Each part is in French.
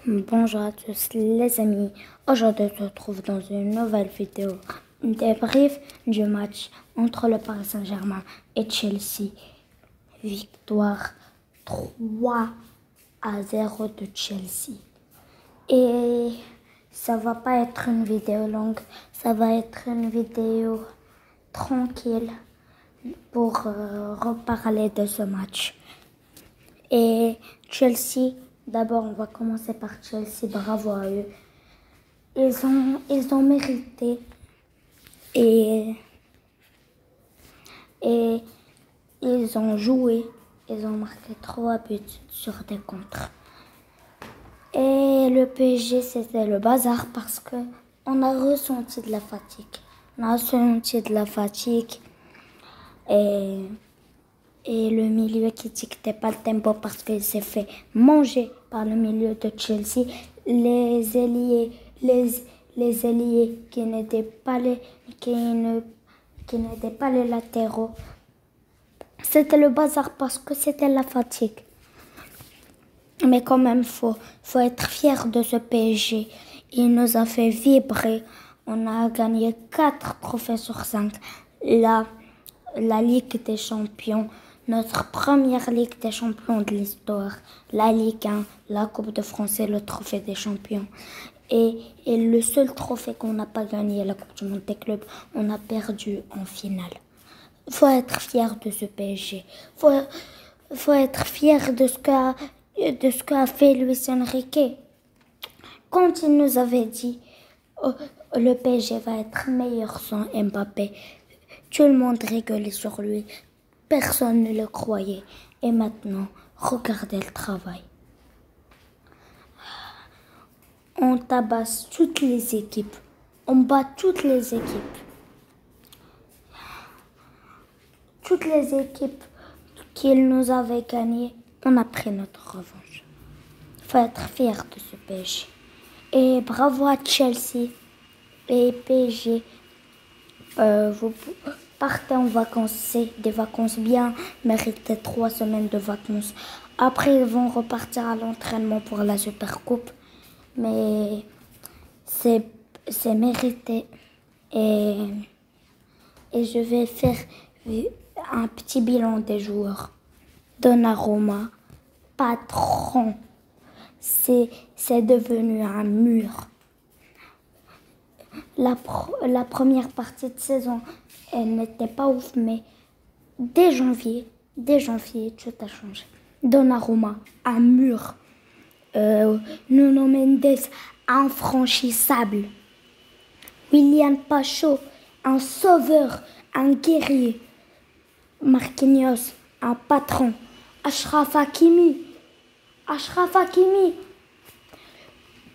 Bonjour à tous les amis, aujourd'hui on se retrouve dans une nouvelle vidéo, un débrief du match entre le Paris Saint-Germain et Chelsea. Victoire 3-0 de Chelsea. Et ça va pas être une vidéo longue, ça va être une vidéo tranquille pour reparler de ce match. Et Chelsea, d'abord on va commencer par Chelsea, bravo à eux. Ils ont mérité et ils ont joué, ils ont marqué 3 buts sur des contres. Et le PSG c'était le bazar parce que on a ressenti de la fatigue. On a ressenti de la fatigue et le milieu qui dictait pas le tempo parce qu'il s'est fait manger par le milieu de Chelsea. Les ailiers qui n'étaient pas les latéraux. C'était le bazar parce que c'était la fatigue. Mais quand même, faut être fier de ce PSG. Il nous a fait vibrer. On a gagné 4 trophées sur 5. La Ligue des Champions, notre première Ligue des Champions de l'histoire. La Ligue 1, la Coupe de France et le Trophée des Champions. Et le seul trophée qu'on n'a pas gagné, la Coupe du Monde des clubs, on a perdu en finale. Faut être fier de ce PSG. Faut être fier de ce qu'a fait Luis Enrique. Quand il nous avait dit le PSG va être meilleur sans Mbappé, tout le monde rigolait sur lui. Personne ne le croyait. Et maintenant, regardez le travail. On tabasse toutes les équipes. On bat toutes les équipes. Toutes les équipes qu'il nous avait gagnées, on a pris notre revanche. Il faut être fier de ce PSG. Et bravo à Chelsea et PSG. Vous partez en vacances, c'est des vacances bien méritées, 3 semaines de vacances. Après, ils vont repartir à l'entraînement pour la Super Coupe. Mais c'est mérité. Et je vais faire un petit bilan des joueurs. Donnarumma, patron, c'est devenu un mur. La première partie de saison, elle n'était pas ouf, mais dès janvier, tout a changé. Donnarumma, un mur. Nuno Mendes, infranchissable. William Pacho, un sauveur, un guerrier. Marquinhos, un patron. Achraf Hakimi,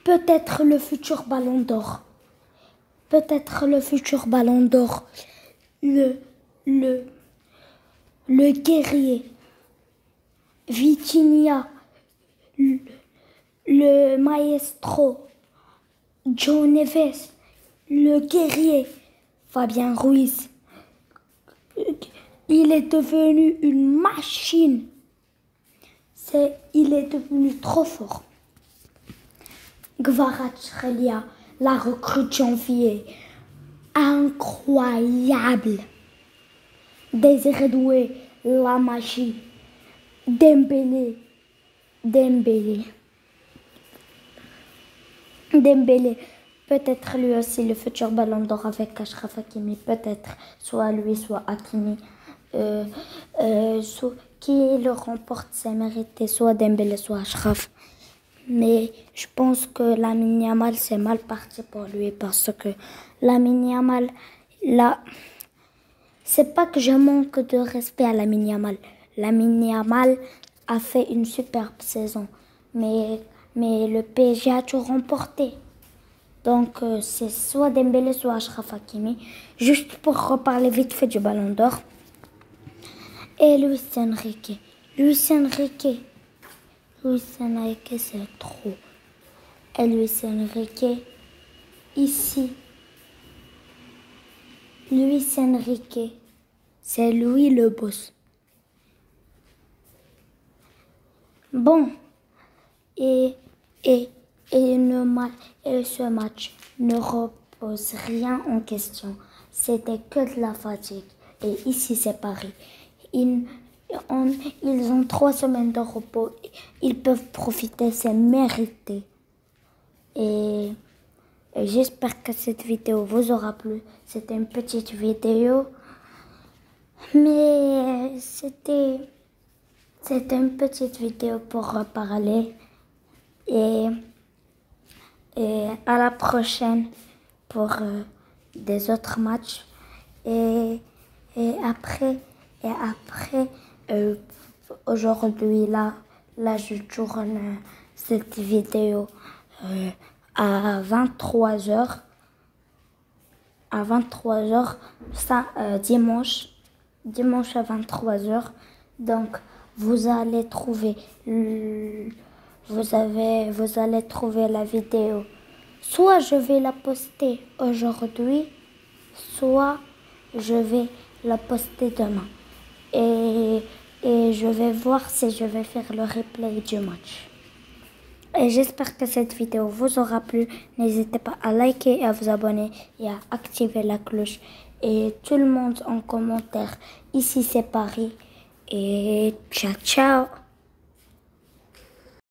peut-être le futur Ballon d'Or. Le guerrier. Vitinha, le maestro. Joe Neves, le guerrier. Fabien Ruiz. Il est devenu une machine. Il est devenu trop fort. Kvaratskhelia, la recrue de janvier. Incroyable. Désiré Doué, la magie. Dembélé. Peut-être lui aussi le futur Ballon d'Or avec Achraf Hakimi. Peut-être. Soit lui, soit Hakimi. Qui le remporte, c'est mérité. Soit Dembélé, soit Achraf. Mais je pense que Lamine Yamal, c'est mal parti pour lui parce que Lamine Yamal, là, c'est pas que je manque de respect à Lamine Yamal. Lamine Yamal a fait une superbe saison, mais le PSG a tout remporté. Donc c'est soit Dembélé, soit Achraf Hakimi. Juste pour reparler vite fait du Ballon d'Or. Et Luis Enrique, c'est trop. Et Luis Enrique, ici. Luis Enrique, c'est lui le boss. Bon, et ce match ne repose rien en question. C'était que de la fatigue. Et ici, c'est Paris. Ils ont 3 semaines de repos. Ils peuvent profiter, c'est mérité. Et j'espère que cette vidéo vous aura plu. C'était une petite vidéo. Mais c'était une petite vidéo pour reparler. Et à la prochaine pour des autres matchs. Et après, aujourd'hui, là, je tourne cette vidéo à 23h. À 23h, ça, dimanche à 23h. Donc, vous allez trouver la vidéo. Soit je vais la poster aujourd'hui, soit je vais la poster demain. Et je vais voir si je vais faire le replay du match. Et j'espère que cette vidéo vous aura plu. N'hésitez pas à liker et à vous abonner et à activer la cloche. Et tout le monde en commentaire. Ici c'est Paris. Et ciao ciao.